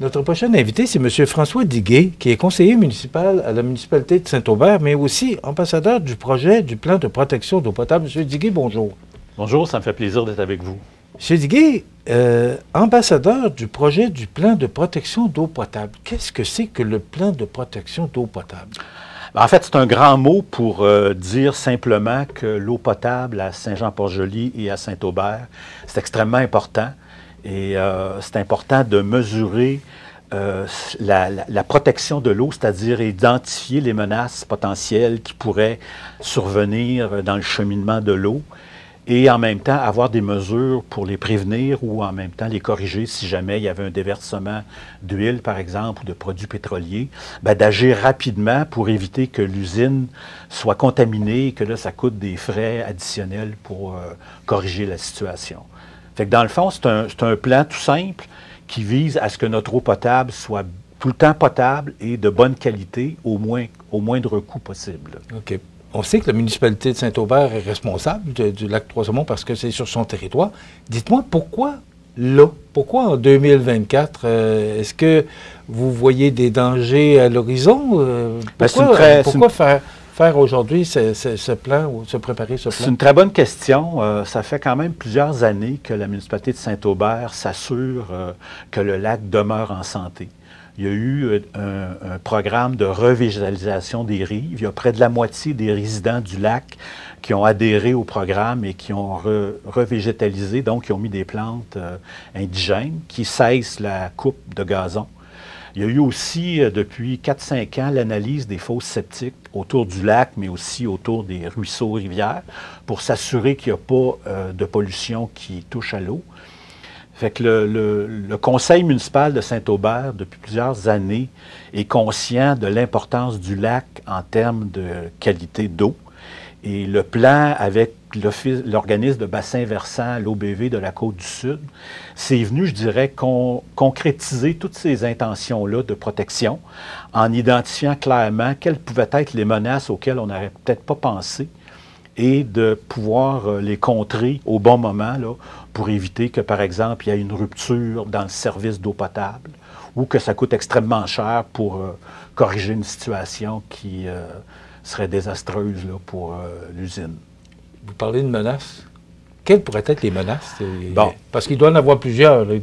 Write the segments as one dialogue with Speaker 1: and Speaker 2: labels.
Speaker 1: Notre prochain invité, c'est M. François Diguet, qui est conseiller municipal à la municipalité de Saint-Aubert, mais aussi ambassadeur du projet du plan de protection d'eau potable. M. Diguet, bonjour.
Speaker 2: Bonjour, ça me fait plaisir d'être avec vous.
Speaker 1: M. Diguet, ambassadeur du projet du plan de protection d'eau potable. Qu'est-ce que c'est que le plan de protection d'eau potable?
Speaker 2: En fait, c'est un grand mot pour dire simplement que l'eau potable à Saint-Jean-Port-Joli et à Saint-Aubert, c'est extrêmement important. Et c'est important de mesurer la protection de l'eau, c'est-à-dire identifier les menaces potentielles qui pourraient survenir dans le cheminement de l'eau et en même temps avoir des mesures pour les prévenir ou en même temps les corriger si jamais il y avait un déversement d'huile, par exemple, ou de produits pétroliers, d'agir rapidement pour éviter que l'usine soit contaminée et que là, ça coûte des frais additionnels pour corriger la situation. Fait que dans le fond, c'est un plan tout simple qui vise à ce que notre eau potable soit tout le temps potable et de bonne qualité au moindre coût possible.
Speaker 1: OK. On sait que la municipalité de Saint-Aubert est responsable du lac Trois-Saumons parce que c'est sur son territoire. Dites-moi, pourquoi là? Pourquoi en 2024? Est-ce que vous voyez des dangers à l'horizon? Pourquoi faire aujourd'hui ce plan ou se préparer ce plan?
Speaker 2: C'est une très bonne question. Ça fait quand même plusieurs années que la municipalité de Saint-Aubert s'assure que le lac demeure en santé. Il y a eu un programme de revégétalisation des rives. Il y a près de la moitié des résidents du lac qui ont adhéré au programme et qui ont revégétalisé, donc qui ont mis des plantes indigènes qui cessent la coupe de gazon. Il y a eu aussi, depuis 4-5 ans, l'analyse des fosses septiques autour du lac, mais aussi autour des ruisseaux, rivières, pour s'assurer qu'il n'y a pas de pollution qui touche à l'eau. Fait que le conseil municipal de Saint-Aubert, depuis plusieurs années, est conscient de l'importance du lac en termes de qualité d'eau. Et le plan avec l'organisme de bassin versant, l'OBV de la Côte-du-Sud, c'est venu, je dirais, concrétiser toutes ces intentions-là de protection en identifiant clairement quelles pouvaient être les menaces auxquelles on n'aurait peut-être pas pensé et de pouvoir les contrer au bon moment là, pour éviter que, par exemple, il y ait une rupture dans le service d'eau potable ou que ça coûte extrêmement cher pour corriger une situation qui serait désastreuse là, pour l'usine.
Speaker 1: Vous parlez de menaces. Quelles pourraient être les menaces? Bon. Parce qu'il doit en avoir plusieurs. Là.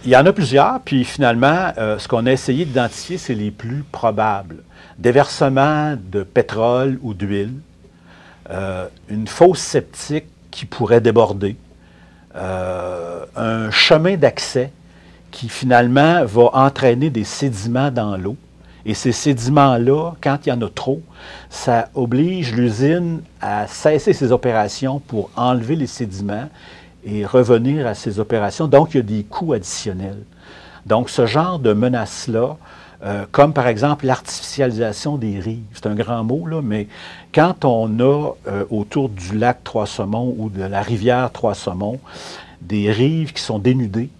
Speaker 2: Il y en a plusieurs, puis finalement, ce qu'on a essayé d'identifier, c'est les plus probables. Déversement de pétrole ou d'huile, une fosse septique qui pourrait déborder, un chemin d'accès qui finalement va entraîner des sédiments dans l'eau. Et ces sédiments-là, quand il y en a trop, ça oblige l'usine à cesser ses opérations pour enlever les sédiments et revenir à ses opérations. Donc, il y a des coûts additionnels. Donc, ce genre de menaces-là, comme par exemple l'artificialisation des rives, c'est un grand mot, là, mais quand on a autour du lac Trois-Saumons ou de la rivière Trois-Saumons des rives qui sont dénudées,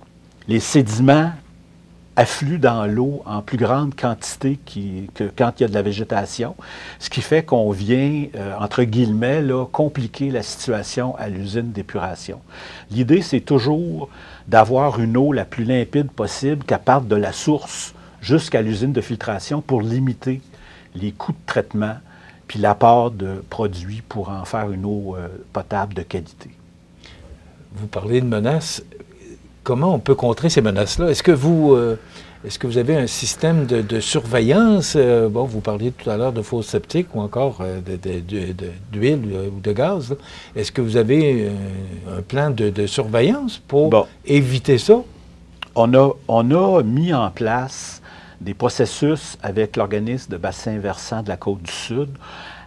Speaker 2: les sédiments affluent dans l'eau en plus grande quantité que quand il y a de la végétation, ce qui fait qu'on vient, entre guillemets, là, compliquer la situation à l'usine d'épuration. L'idée, c'est toujours d'avoir une eau la plus limpide possible, qui parte de la source jusqu'à l'usine de filtration pour limiter les coûts de traitement puis l'apport de produits pour en faire une eau potable de qualité.
Speaker 1: Vous parlez de menaces. Comment on peut contrer ces menaces-là? Est-ce que vous avez un système de surveillance? Bon, vous parliez tout à l'heure de fosses septiques ou encore d'huile ou de gaz. Est-ce que vous avez un plan de surveillance pour éviter ça?
Speaker 2: On a mis en place des processus avec l'organisme de bassin versant de la Côte-du-Sud.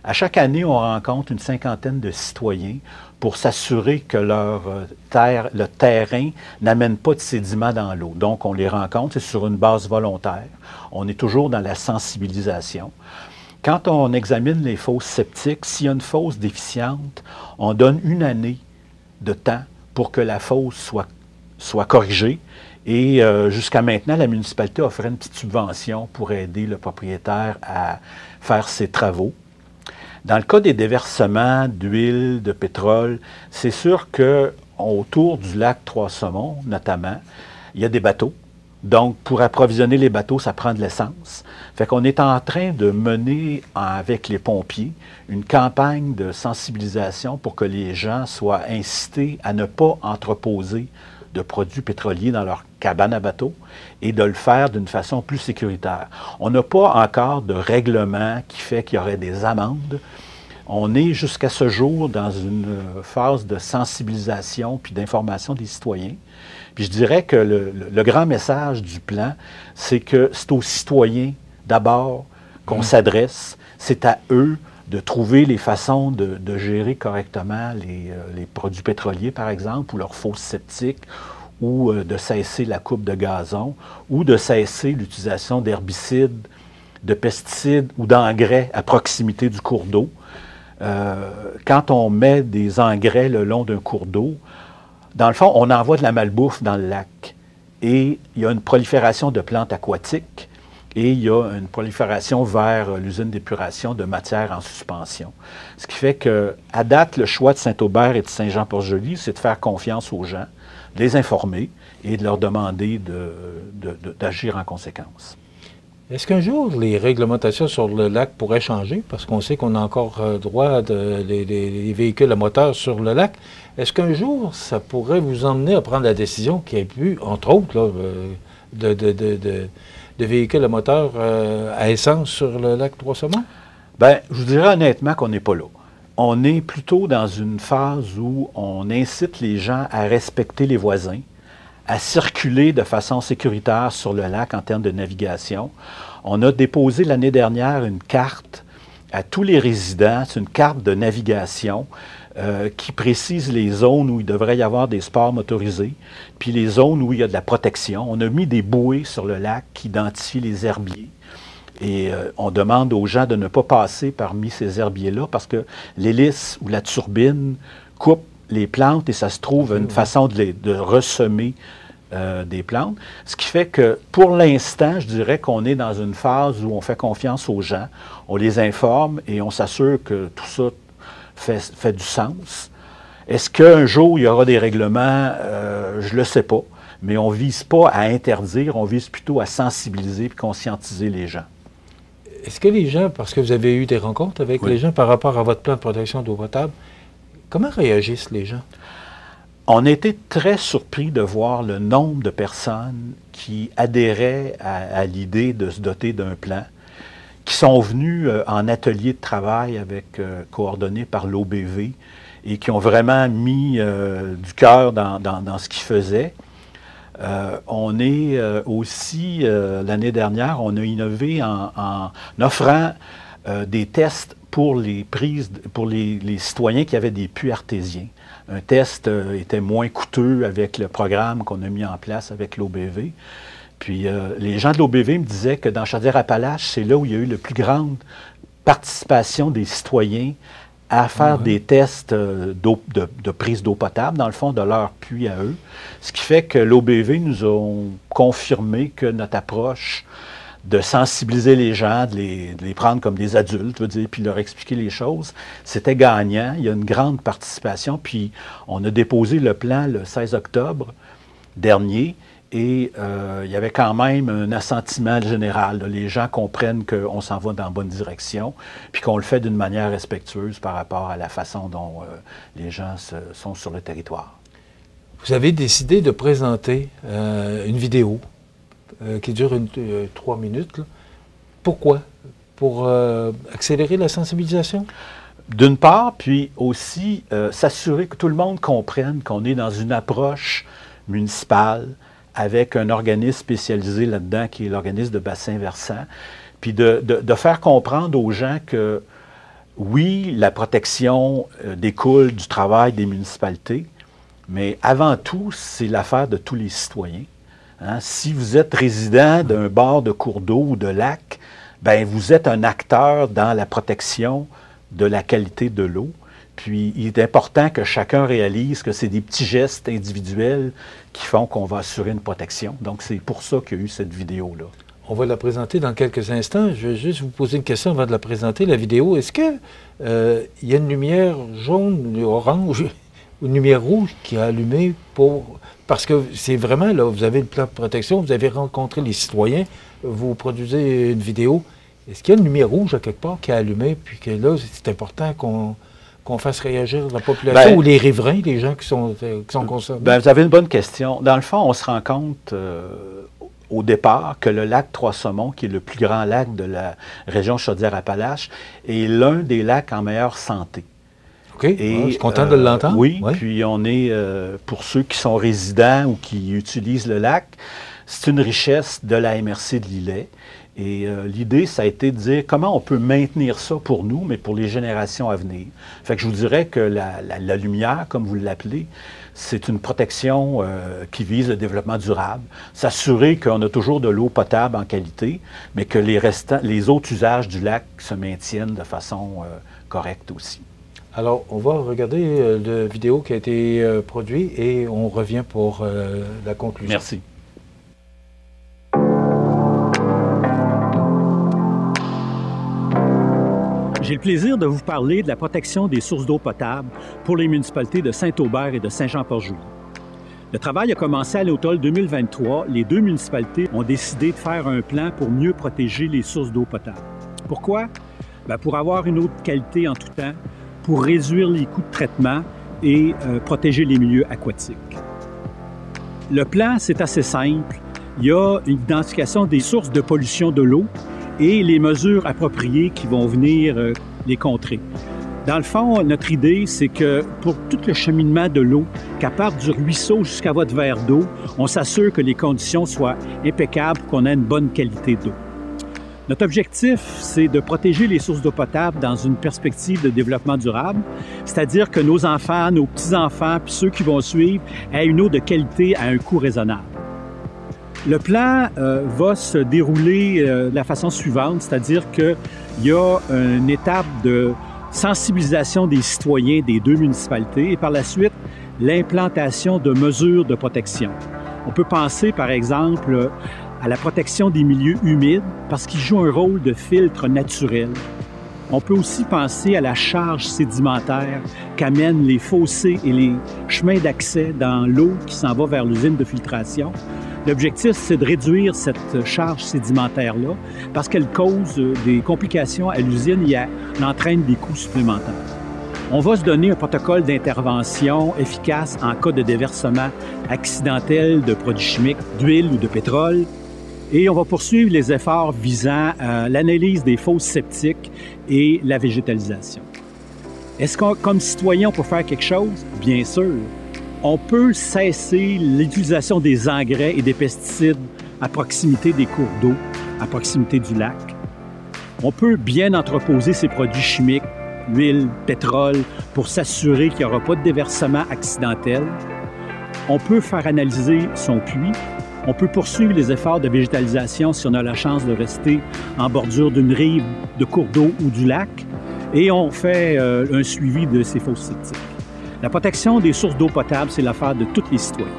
Speaker 2: À chaque année, on rencontre une cinquantaine de citoyens pour s'assurer que le terrain n'amène pas de sédiments dans l'eau. Donc, on les rencontre, c'est sur une base volontaire. On est toujours dans la sensibilisation. Quand on examine les fosses septiques, s'il y a une fosse déficiente, on donne une année de temps pour que la fosse soit corrigée. Et jusqu'à maintenant, la municipalité offrait une petite subvention pour aider le propriétaire à faire ses travaux. Dans le cas des déversements d'huile, de pétrole, c'est sûr qu'autour du lac Trois-Saumons, notamment, il y a des bateaux. Donc, pour approvisionner les bateaux, ça prend de l'essence. Fait qu'on est en train de mener, avec les pompiers, une campagne de sensibilisation pour que les gens soient incités à ne pas entreposer de produits pétroliers dans leur cabane à bateau et de le faire d'une façon plus sécuritaire. On n'a pas encore de règlement qui fait qu'il y aurait des amendes. On est jusqu'à ce jour dans une phase de sensibilisation puis d'information des citoyens. Puis je dirais que le grand message du plan, c'est que c'est aux citoyens d'abord qu'on s'adresse. C'est à eux de trouver les façons de gérer correctement les produits pétroliers, par exemple, ou leurs fosses septiques, ou de cesser la coupe de gazon, ou de cesser l'utilisation d'herbicides, de pesticides ou d'engrais à proximité du cours d'eau. Quand on met des engrais le long d'un cours d'eau, dans le fond, on envoie de la malbouffe dans le lac. Et il y a une prolifération de plantes aquatiques et il y a une prolifération vers l'usine d'épuration de matières en suspension. Ce qui fait qu'à date, le choix de Saint-Aubert et de Saint-Jean-Port-Joli, c'est de faire confiance aux gens, de les informer et de leur demander d'agir en conséquence.
Speaker 1: Est-ce qu'un jour, les réglementations sur le lac pourraient changer? Parce qu'on sait qu'on a encore droit les véhicules à moteur sur le lac. Est-ce qu'un jour, ça pourrait vous emmener à prendre la décision qu'il n'y ait plus, entre autres, là, de véhicules à moteur à essence sur le lac Trois-Saumons?
Speaker 2: Bien, je vous dirais honnêtement qu'on n'est pas là. On est plutôt dans une phase où on incite les gens à respecter les voisins, à circuler de façon sécuritaire sur le lac en termes de navigation. On a déposé l'année dernière une carte à tous les résidents, c'est une carte de navigation qui précise les zones où il devrait y avoir des sports motorisés, puis les zones où il y a de la protection. On a mis des bouées sur le lac qui identifient les herbiers. Et on demande aux gens de ne pas passer parmi ces herbiers-là parce que l'hélice ou la turbine coupe les plantes et ça se trouve une façon de ressemer des plantes. Ce qui fait que, pour l'instant, je dirais qu'on est dans une phase où on fait confiance aux gens, on les informe et on s'assure que tout ça fait du sens. Est-ce qu'un jour, il y aura des règlements? Je ne le sais pas. Mais on ne vise pas à interdire, on vise plutôt à sensibiliser et conscientiser les gens.
Speaker 1: Est-ce que les gens, parce que vous avez eu des rencontres avec les gens par rapport à votre plan de protection d'eau potable, comment réagissent les gens?
Speaker 2: On a été très surpris de voir le nombre de personnes qui adhéraient à l'idée de se doter d'un plan, qui sont venus en atelier de travail coordonné par l'OBV et qui ont vraiment mis du cœur dans ce qu'ils faisaient. On est aussi, l'année dernière, on a innové en offrant des tests pour les citoyens qui avaient des puits artésiens. Un test était moins coûteux avec le programme qu'on a mis en place avec l'OBV. Puis les gens de l'OBV me disaient que dans Chaudière-Appalaches, c'est là où il y a eu la plus grande participation des citoyens à faire des tests de prise d'eau potable, dans le fond, de leur puits à eux. Ce qui fait que l'OBV nous a confirmé que notre approche de sensibiliser les gens, de les prendre comme des adultes, je veux dire, puis leur expliquer les choses, c'était gagnant. Il y a une grande participation. Puis on a déposé le plan le 16 octobre dernier et il y avait quand même un assentiment général. Là. Les gens comprennent qu'on s'en va dans la bonne direction puis qu'on le fait d'une manière respectueuse par rapport à la façon dont les gens sont sur le territoire.
Speaker 1: Vous avez décidé de présenter une vidéo qui dure 3 minutes. Là. Pourquoi? Pour accélérer la sensibilisation?
Speaker 2: D'une part, puis aussi s'assurer que tout le monde comprenne qu'on est dans une approche municipale avec un organisme spécialisé là-dedans qui est l'organisme de bassin versant, puis de faire comprendre aux gens que oui, la protection découle du travail des municipalités, mais avant tout, c'est l'affaire de tous les citoyens. Hein? Si vous êtes résident d'un bord de cours d'eau ou de lac, bien, vous êtes un acteur dans la protection de la qualité de l'eau. Puis, il est important que chacun réalise que c'est des petits gestes individuels qui font qu'on va assurer une protection. Donc, c'est pour ça qu'il y a eu cette vidéo-là.
Speaker 1: On va la présenter dans quelques instants. Je vais juste vous poser une question avant de la présenter, la vidéo. Est-ce qu'il y a une lumière jaune, orange, une lumière rouge qui a allumé pour... Parce que c'est vraiment, là, vous avez le plan de protection, vous avez rencontré les citoyens, vous produisez une vidéo. Est-ce qu'il y a une lumière rouge à quelque part qui a allumé, puis que là, c'est important qu'on fasse réagir la population ou les riverains, les gens qui sont concernés?
Speaker 2: Bien, vous avez une bonne question. Dans le fond, on se rend compte au départ que le lac Trois-Saumons, qui est le plus grand lac de la région Chaudière-Appalaches, est l'un des lacs en meilleure santé.
Speaker 1: OK, je suis content de l'entendre.
Speaker 2: Oui, puis on est, pour ceux qui sont résidents ou qui utilisent le lac, c'est une richesse de la MRC de l'Îlet. Et l'idée, ça a été de dire comment on peut maintenir ça pour nous, mais pour les générations à venir. Fait que je vous dirais que la lumière, comme vous l'appelez, c'est une protection qui vise le développement durable. S'assurer qu'on a toujours de l'eau potable en qualité, mais que les autres usages du lac se maintiennent de façon correcte aussi.
Speaker 1: Alors, on va regarder la vidéo qui a été produite et on revient pour la conclusion.
Speaker 2: Merci.
Speaker 3: J'ai le plaisir de vous parler de la protection des sources d'eau potable pour les municipalités de Saint-Aubert et de Saint-Jean-Port-Joli. Le travail a commencé à l'automne 2023. Les deux municipalités ont décidé de faire un plan pour mieux protéger les sources d'eau potable. Pourquoi? Bien, pour avoir une eau de qualité en tout temps, pour réduire les coûts de traitement et protéger les milieux aquatiques. Le plan, c'est assez simple. Il y a une identification des sources de pollution de l'eau et les mesures appropriées qui vont venir les contrer. Dans le fond, notre idée, c'est que pour tout le cheminement de l'eau, qu'à part du ruisseau jusqu'à votre verre d'eau, on s'assure que les conditions soient impeccables pour qu'on ait une bonne qualité d'eau. Notre objectif, c'est de protéger les sources d'eau potable dans une perspective de développement durable, c'est-à-dire que nos enfants, nos petits-enfants, puis ceux qui vont suivre, aient une eau de qualité à un coût raisonnable. Le plan va se dérouler de la façon suivante, c'est-à-dire qu'il y a une étape de sensibilisation des citoyens des deux municipalités et par la suite, l'implantation de mesures de protection. On peut penser, par exemple, à la protection des milieux humides parce qu'ils jouent un rôle de filtre naturel. On peut aussi penser à la charge sédimentaire qu'amènent les fossés et les chemins d'accès dans l'eau qui s'en va vers l'usine de filtration. L'objectif, c'est de réduire cette charge sédimentaire-là parce qu'elle cause des complications à l'usine et elle entraîne des coûts supplémentaires. On va se donner un protocole d'intervention efficace en cas de déversement accidentel de produits chimiques, d'huile ou de pétrole. Et on va poursuivre les efforts visant l'analyse des fosses septiques et la végétalisation. Est-ce qu'on, comme citoyen, on peut faire quelque chose? Bien sûr. On peut cesser l'utilisation des engrais et des pesticides à proximité des cours d'eau, à proximité du lac. On peut bien entreposer ces produits chimiques, huile, pétrole, pour s'assurer qu'il n'y aura pas de déversement accidentel. On peut faire analyser son puits. On peut poursuivre les efforts de végétalisation si on a la chance de rester en bordure d'une rive, de cours d'eau ou du lac. Et on fait un suivi de ces fosses septiques. La protection des sources d'eau potable, c'est l'affaire de tous les citoyens.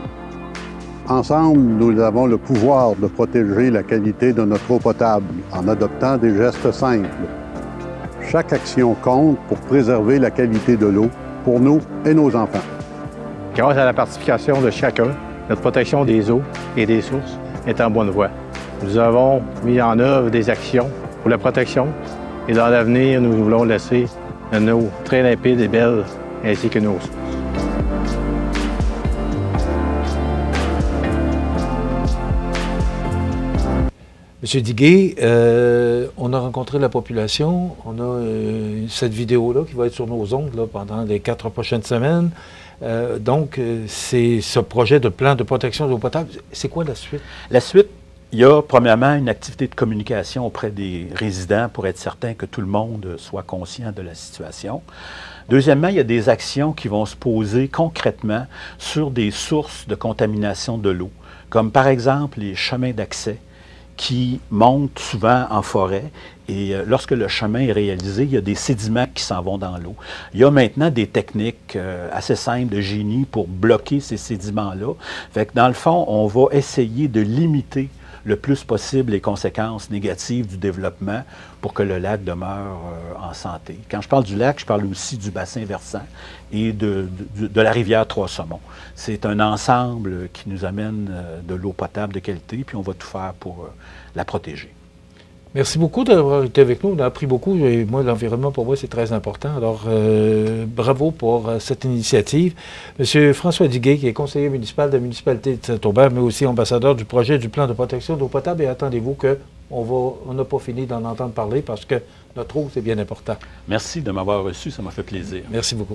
Speaker 4: Ensemble, nous avons le pouvoir de protéger la qualité de notre eau potable en adoptant des gestes simples. Chaque action compte pour préserver la qualité de l'eau pour nous et nos enfants.
Speaker 5: Grâce à la participation de chacun, notre protection des eaux et des sources est en bonne voie. Nous avons mis en œuvre des actions pour la protection et dans l'avenir, nous voulons laisser une eau très limpide et belle ainsi que nos sources.
Speaker 1: Monsieur Diguet, on a rencontré la population, on a cette vidéo-là qui va être sur nos ondes là, pendant les 4 prochaines semaines. Donc, c'est ce projet de plan de protection de l'eau potable. C'est quoi la suite?
Speaker 2: La suite, il y a premièrement une activité de communication auprès des résidents pour être certain que tout le monde soit conscient de la situation. Deuxièmement, il y a des actions qui vont se poser concrètement sur des sources de contamination de l'eau, comme par exemple les chemins d'accès qui montent souvent en forêt et lorsque le chemin est réalisé, il y a des sédiments qui s'en vont dans l'eau. Il y a maintenant des techniques assez simples de génie pour bloquer ces sédiments-là. Fait que dans le fond, on va essayer de limiter le plus possible les conséquences négatives du développement pour que le lac demeure en santé. Quand je parle du lac, je parle aussi du bassin versant et de la rivière Trois-Saumons. C'est un ensemble qui nous amène de l'eau potable de qualité, puis on va tout faire pour la protéger.
Speaker 1: Merci beaucoup d'avoir été avec nous. On a appris beaucoup et moi, l'environnement, pour moi, c'est très important. Alors, bravo pour cette initiative. Monsieur François Duguay, qui est conseiller municipal de la municipalité de Saint-Aubert, mais aussi ambassadeur du projet du plan de protection d'eau potable. Et attendez-vous qu'on n'a pas fini d'en entendre parler parce que notre eau, c'est bien important.
Speaker 2: Merci de m'avoir reçu, ça m'a fait plaisir.
Speaker 1: Merci beaucoup.